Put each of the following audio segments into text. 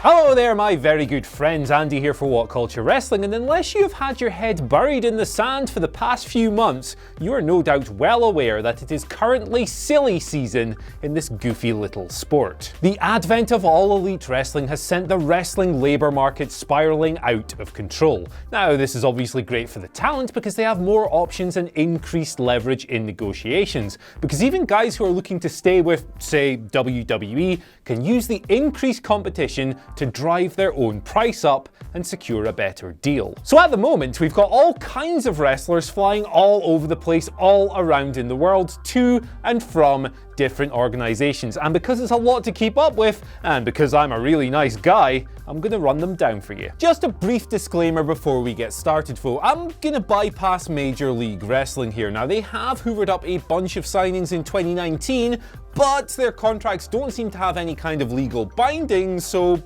Hello there, my very good friends. Andy here for WhatCulture Wrestling, and unless you have had your head buried in the sand for the past few months, you are no doubt well aware that it is currently silly season in this goofy little sport. The advent of All Elite Wrestling has sent the wrestling labour market spiralling out of control. Now, this is obviously great for the talent because they have more options and increased leverage in negotiations, because even guys who are looking to stay with, say, WWE can use the increased competition to drive their own price up and secure a better deal. So at the moment, we've got all kinds of wrestlers flying all over the place, all around in the world, to and from different organizations. And because it's a lot to keep up with, and because I'm a really nice guy, I'm gonna run them down for you. Just a brief disclaimer before we get started, though. I'm gonna bypass Major League Wrestling here. Now, they have hoovered up a bunch of signings in 2019, but their contracts don't seem to have any kind of legal binding, so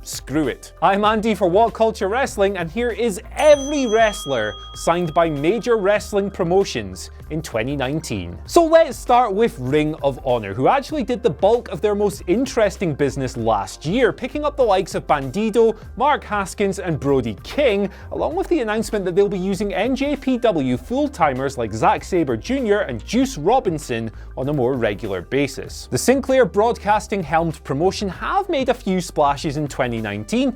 screw it. I'm Andy for WhatCulture Wrestling, and here is every wrestler signed by major wrestling promotions in 2019. So let's start with Ring of Honor, who actually did the bulk of their most interesting business last year, picking up the likes of Bandido, Mark Haskins, and Brody King, along with the announcement that they'll be using NJPW full-timers like Zack Sabre Jr. and Juice Robinson on a more regular basis. The Sinclair Broadcasting helmed promotion have made a few splashes in 2019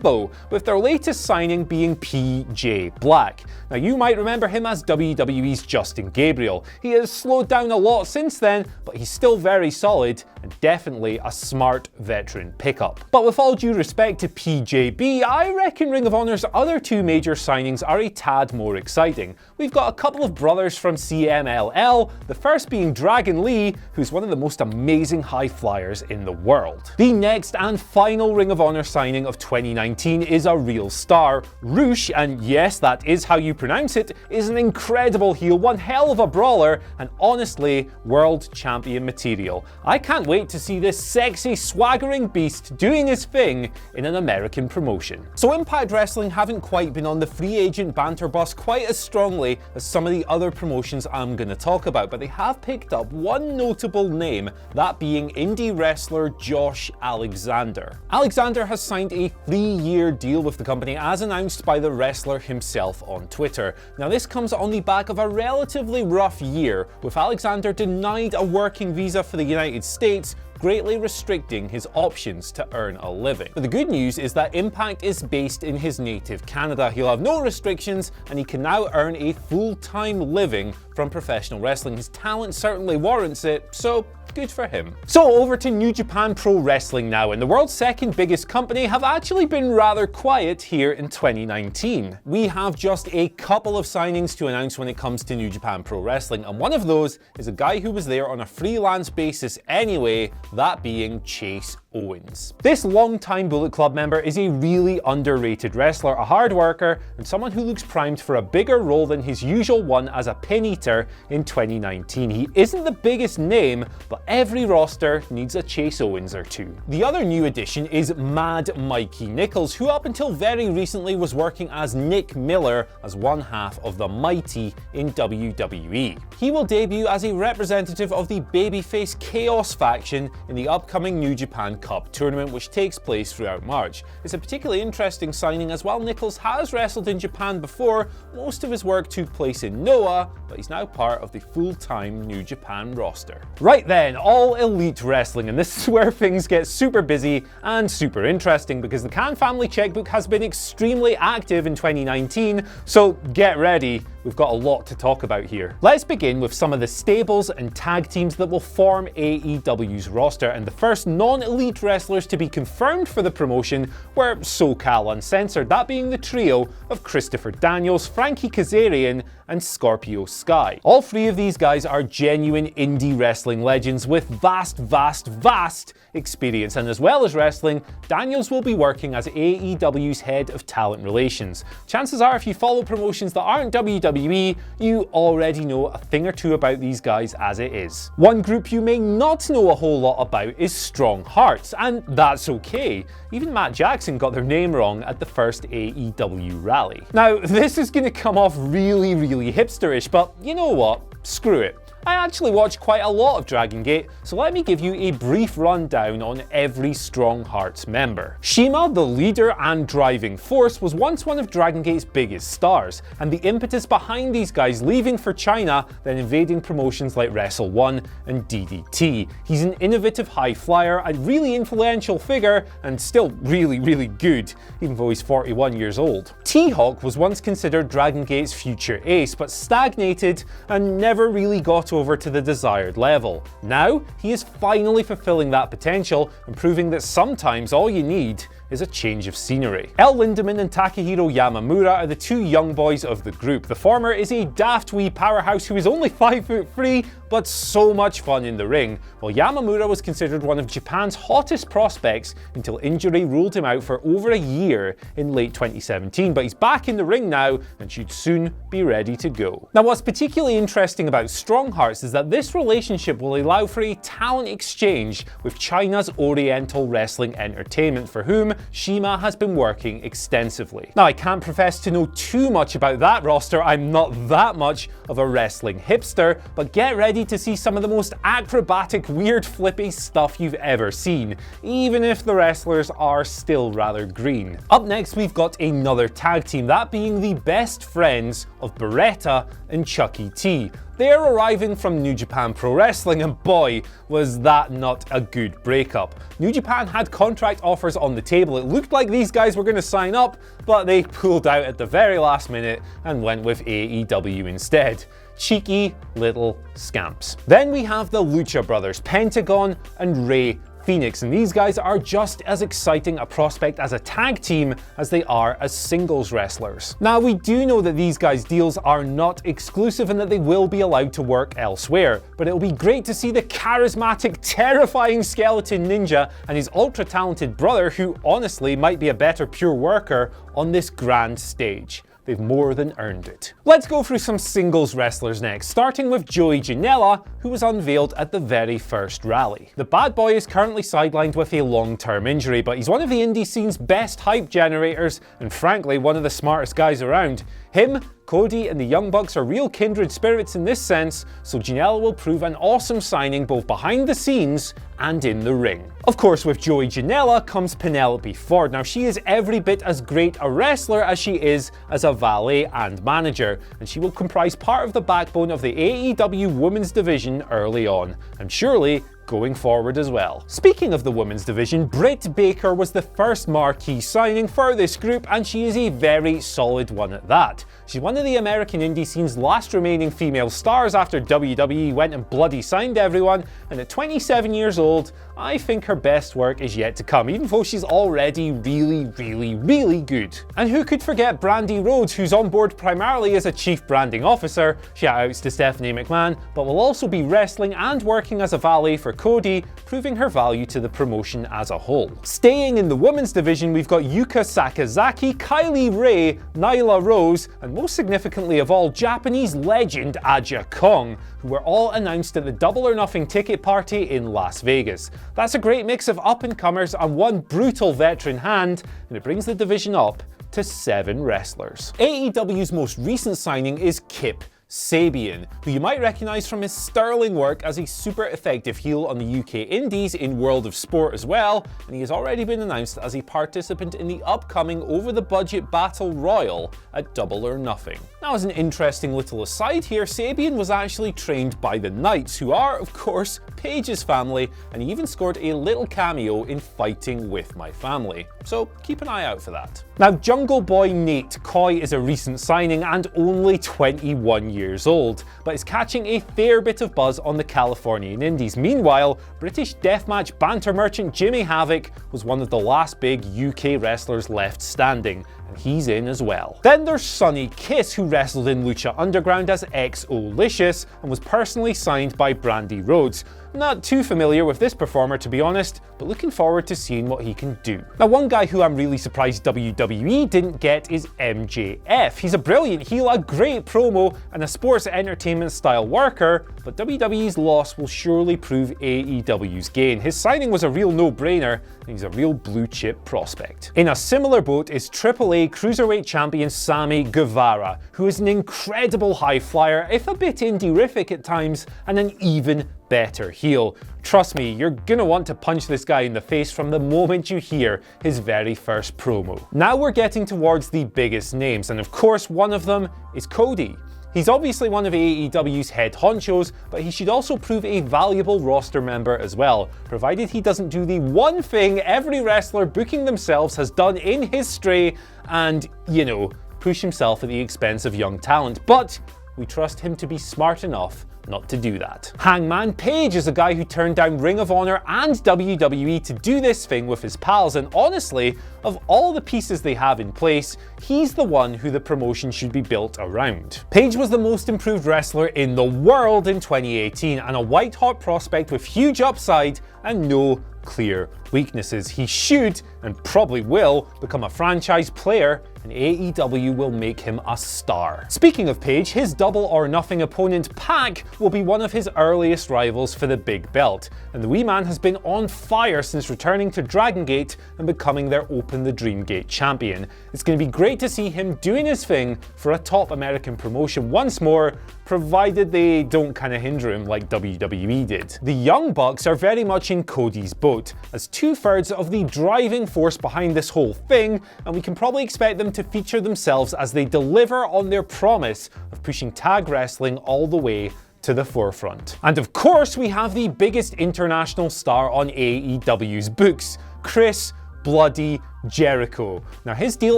though, with their latest signing being PJ Black. Now, you might remember him as WWE's Justin Gabriel. He has slowed down a lot since then, but he's still very solid and definitely a smart veteran pickup. But with all due respect to PJB, I reckon Ring of Honor's other two major signings are a tad more exciting. We've got a couple of brothers from CMLL, the first being Dragon Lee, who's one of the most amazing high flyers in the world. The next and final Ring of Honor signing of 2019 is a real star. Roosh, and yes, that is how you pronounce it, is an incredible heel, one hell of a brawler, and honestly, world champion material. I can't wait to see this sexy, swaggering beast doing his thing in an American promotion. So Impact Wrestling haven't quite been on the free agent banter bus quite as strongly as some of the other promotions I'm going to talk about, but they have picked up one notable name, that being indie wrestler Josh Alexander. Alexander has signed a 3-year deal with the company as announced by the wrestler himself on Twitter. Now, this comes on the back of a relatively rough year, with Alexander denied a working visa for the United States, greatly restricting his options to earn a living. But the good news is that Impact is based in his native Canada. He'll have no restrictions, and he can now earn a full-time living from professional wrestling. His talent certainly warrants it, so good for him. So over to New Japan Pro Wrestling now, and the world's second biggest company have actually been rather quiet here in 2019. We have just a couple of signings to announce when it comes to New Japan Pro Wrestling, and one of those is a guy who was there on a freelance basis anyway, that being Chase Owens. This long-time Bullet Club member is a really underrated wrestler, a hard worker, and someone who looks primed for a bigger role than his usual one as a pin eater in 2019. He isn't the biggest name, but every roster needs a Chase Owens or two. The other new addition is Mad Mikey Nichols, who up until very recently was working as Nick Miller as one half of the Mighty in WWE. He will debut as a representative of the babyface Chaos faction in the upcoming New Japan Cup tournament, which takes place throughout March. It's a particularly interesting signing as while Nichols has wrestled in Japan before, most of his work took place in Noah, but he's now part of the full-time New Japan roster. Right then, All Elite Wrestling, and this is where things get super busy and super interesting because the Khan family checkbook has been extremely active in 2019, so get ready. We've got a lot to talk about here. Let's begin with some of the stables and tag teams that will form AEW's roster, and the first non-elite wrestlers to be confirmed for the promotion were SoCal Uncensored, that being the trio of Christopher Daniels, Frankie Kazarian, and Scorpio Sky. All three of these guys are genuine indie wrestling legends with vast experience, and as well as wrestling, Daniels will be working as AEW's head of talent relations. Chances are, if you follow promotions that aren't WWE, you already know a thing or two about these guys as it is. One group you may not know a whole lot about is Strong Hearts, and that's okay. Even Matt Jackson got their name wrong at the first AEW rally. Now, this is going to come off really hipsterish, but you know what? Screw it. I actually watch quite a lot of Dragon Gate, so let me give you a brief rundown on every Strong Hearts member. Shima, the leader and driving force, was once one of Dragon Gate's biggest stars, and the impetus behind these guys leaving for China, then invading promotions like Wrestle 1 and DDT. He's an innovative high flyer, a really influential figure, and still really good, even though he's 41 years old. T-Hawk was once considered Dragon Gate's future ace, but stagnated and never really got over to the desired level. Now, he is finally fulfilling that potential and proving that sometimes all you need is a change of scenery. El Lindemann and Takahiro Yamamura are the two young boys of the group. The former is a daft wee powerhouse who is only 5'3", but so much fun in the ring, while Yamamura was considered one of Japan's hottest prospects until injury ruled him out for over a year in late 2017, but he's back in the ring now and should soon be ready to go. Now, what's particularly interesting about Strong Hearts is that this relationship will allow for a talent exchange with China's Oriental Wrestling Entertainment, for whom Shima has been working extensively. Now, I can't profess to know too much about that roster, I'm not that much of a wrestling hipster, but get ready to see some of the most acrobatic, weird, flippy stuff you've ever seen, even if the wrestlers are still rather green. Up next, we've got another tag team, that being the best friends of Beretta and Chucky T. They're arriving from New Japan Pro Wrestling, and boy, was that not a good breakup. New Japan had contract offers on the table. It looked like these guys were going to sign up, but they pulled out at the very last minute and went with AEW instead. Cheeky little scamps. Then we have the Lucha Brothers, Pentagon and Rey Phoenix, and these guys are just as exciting a prospect as a tag team as they are as singles wrestlers. Now, we do know that these guys' deals are not exclusive and that they will be allowed to work elsewhere, but it'll be great to see the charismatic, terrifying Skeleton Ninja and his ultra-talented brother, who honestly might be a better pure worker, on this grand stage. They've more than earned it. Let's go through some singles wrestlers next, starting with Joey Janela, who was unveiled at the very first rally. The bad boy is currently sidelined with a long-term injury, but he's one of the indie scene's best hype generators, and frankly, one of the smartest guys around. Him, Cody, and the Young Bucks are real kindred spirits in this sense, so Janela will prove an awesome signing both behind the scenes and in the ring. Of course, with Joey Janela comes Penelope Ford. Now, she is every bit as great a wrestler as she is as a valet and manager, and she will comprise part of the backbone of the AEW women's division early on, and surely going forward as well. Speaking of the women's division, Britt Baker was the first marquee signing for this group, and she is a very solid one at that. She's one of the American indie scene's last remaining female stars after WWE went and bloody signed everyone, and at 27 years old, I think her best work is yet to come, even though she's already really good. And who could forget Brandy Rhodes, who's on board primarily as a chief branding officer, shoutouts to Stephanie McMahon, but will also be wrestling and working as a valet for Cody, proving her value to the promotion as a whole. Staying in the women's division, we've got Yuka Sakazaki, Kylie Ray, Nyla Rose, and most significantly of all, Japanese legend Aja Kong, who were all announced at the Double or Nothing ticket party in Las Vegas. That's a great mix of up-and-comers and one brutal veteran hand, and it brings the division up to 7 wrestlers. AEW's most recent signing is Kip Sabian, who you might recognise from his sterling work as a super effective heel on the UK Indies in World of Sport as well, and he has already been announced as a participant in the upcoming over-the-budget Battle Royal at Double or Nothing. Now, as an interesting little aside here, Sabian was actually trained by the Knights, who are, of course, Paige's family, and he even scored a little cameo in Fighting With My Family, so keep an eye out for that. Now, Jungle Boy Nate Coy is a recent signing and only 21 years old, but is catching a fair bit of buzz on the Californian indies. Meanwhile, British deathmatch banter merchant Jimmy Havoc was one of the last big UK wrestlers left standing, and he's in as well. Then there's Sonny Kiss, who wrestled in Lucha Underground as XO-Licious and was personally signed by Brandy Rhodes. Not too familiar with this performer to be honest, but looking forward to seeing what he can do. Now one guy who I'm really surprised WWE didn't get is MJF. He's a brilliant heel, a great promo, and a sports entertainment style worker, but WWE's loss will surely prove AEW's gain. His signing was a real no-brainer, and he's a real blue chip prospect. In a similar boat is AAA Cruiserweight Champion Sammy Guevara, who is an incredible high flyer, if a bit indie-rific at times, and an even better heel. Trust me, you're gonna want to punch this guy in the face from the moment you hear his very first promo. Now we're getting towards the biggest names, and of course one of them is Cody. He's obviously one of AEW's head honchos, but he should also prove a valuable roster member as well, provided he doesn't do the one thing every wrestler booking themselves has done in history and, you know, push himself at the expense of young talent. But we trust him to be smart enough not to do that. Hangman Page is a guy who turned down Ring of Honor and WWE to do this thing with his pals, and honestly, of all the pieces they have in place, he's the one who the promotion should be built around. Page was the most improved wrestler in the world in 2018 and a white-hot prospect with huge upside and no clear weaknesses. He should, and probably will, become a franchise player, and AEW will make him a star. Speaking of Page, his Double or Nothing opponent Pac will be one of his earliest rivals for the big belt, and the wee man has been on fire since returning to Dragon Gate and becoming their Open the Dream Gate champion. It's going to be great to see him doing his thing for a top American promotion once more, provided they don't kind of hinder him like WWE did. The Young Bucks are very much in Cody's boat, as 2/3 of the driving force behind this whole thing, and we can probably expect them to feature themselves as they deliver on their promise of pushing tag wrestling all the way to the forefront. And of course we have the biggest international star on AEW's books, Chris Bloody Jericho. Now his deal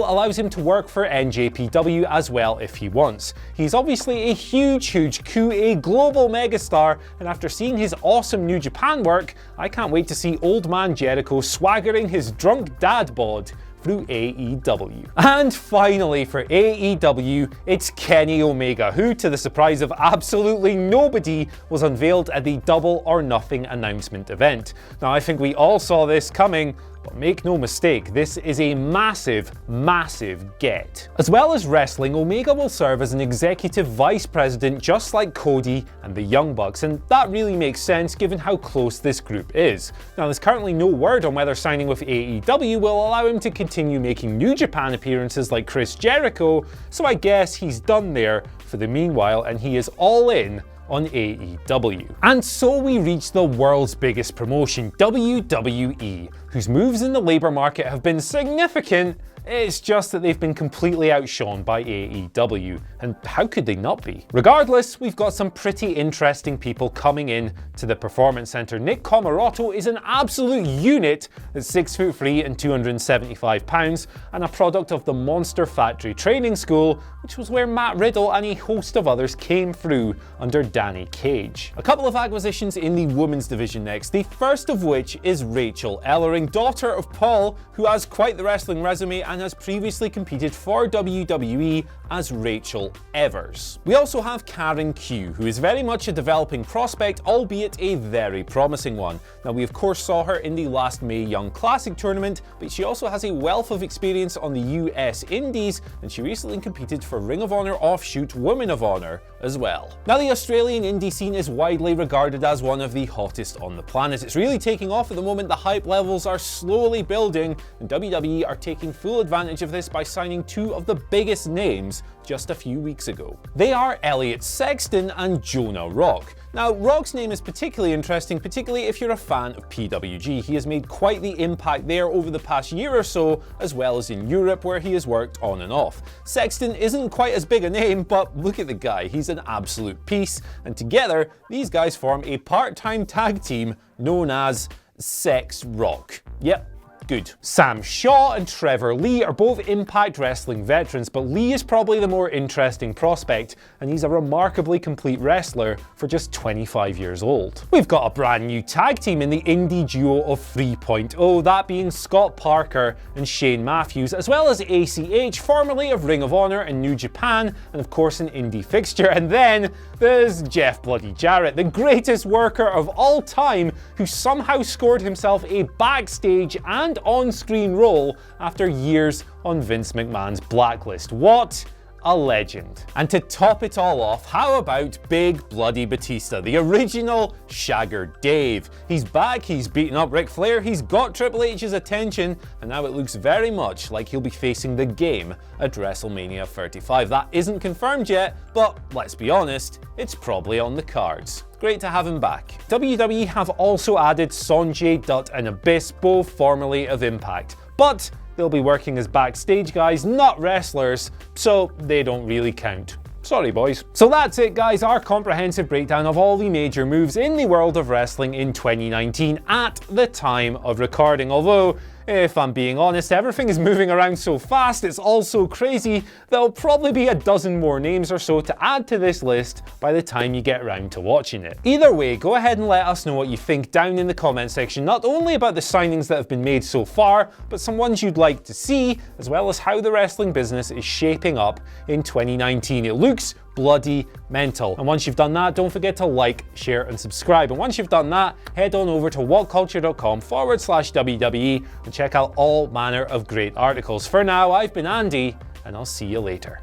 allows him to work for NJPW as well if he wants. He's obviously a huge coup, a global megastar, and after seeing his awesome New Japan work, I can't wait to see old man Jericho swaggering his drunk dad bod through AEW. And finally for AEW, it's Kenny Omega, who, to the surprise of absolutely nobody, was unveiled at the Double or Nothing announcement event. Now I think we all saw this coming, but make no mistake, this is a massive, massive get. As well as wrestling, Omega will serve as an executive vice president just like Cody and the Young Bucks, and that really makes sense given how close this group is. Now there's currently no word on whether signing with AEW will allow him to continue making New Japan appearances like Chris Jericho, so I guess he's done there for the meanwhile and he is all in on AEW. And so we reach the world's biggest promotion, WWE, whose moves in the labour market have been significant. It's just that they've been completely outshone by AEW, and how could they not be? Regardless, we've got some pretty interesting people coming in to the Performance Center. Nick Comoroto is an absolute unit at 6'3" and 275 pounds, and a product of the Monster Factory Training School, which was where Matt Riddle and a host of others came through under Danny Cage. A couple of acquisitions in the women's division next, the first of which is Rachel Ellering, daughter of Paul, who has quite the wrestling resume and has previously competed for WWE as Rachel Evers. We also have Karen Q, who is very much a developing prospect, albeit a very promising one. Now we of course saw her in the last Mae Young Classic tournament, but she also has a wealth of experience on the US Indies, and she recently competed for Ring of Honor offshoot Women of Honor as well. Now the Australian indie scene is widely regarded as one of the hottest on the planet. It's really taking off at the moment, the hype levels are slowly building, and WWE are taking full advantage of this by signing two of the biggest names just a few weeks ago. They are Elliot Sexton and Jonah Rock. Now, Rock's name is particularly interesting, particularly if you're a fan of PWG. He has made quite the impact there over the past year or so, as well as in Europe where he has worked on and off. Sexton isn't quite as big a name, but look at the guy, he's an absolute piece, and together, these guys form a part-time tag team known as Sex Rock. Yep. Good. Sam Shaw and Trevor Lee are both Impact Wrestling veterans, but Lee is probably the more interesting prospect, and he's a remarkably complete wrestler for just 25 years old. We've got a brand new tag team in the indie duo of 3.0, that being Scott Parker and Shane Matthews, as well as ACH, formerly of Ring of Honor and New Japan, and of course an indie fixture. And then There's Jeff bloody Jarrett, the greatest worker of all time, who somehow scored himself a backstage and on-screen role after years on Vince McMahon's blacklist. What a legend. And to top it all off, how about Big Bloody Batista, the original Shagger Dave? He's back, he's beaten up Ric Flair, he's got Triple H's attention, and now it looks very much like he'll be facing the Game at WrestleMania 35. That isn't confirmed yet, but let's be honest, it's probably on the cards. Great to have him back. WWE have also added Sonjay Dutt and Abyss, both formerly of Impact, but they'll be working as backstage guys, not wrestlers, so they don't really count. Sorry boys. So that's it guys, our comprehensive breakdown of all the major moves in the world of wrestling in 2019 at the time of recording. Although, if I'm being honest, everything is moving around so fast, it's all so crazy, there'll probably be a dozen more names or so to add to this list by the time you get around to watching it. Either way, go ahead and let us know what you think down in the comment section, not only about the signings that have been made so far, but some ones you'd like to see, as well as how the wrestling business is shaping up in 2019. It looks bloody mental. And once you've done that, don't forget to like, share and subscribe. And once you've done that, head on over to whatculture.com/WWE and check out all manner of great articles. For now, I've been Andy, and I'll see you later.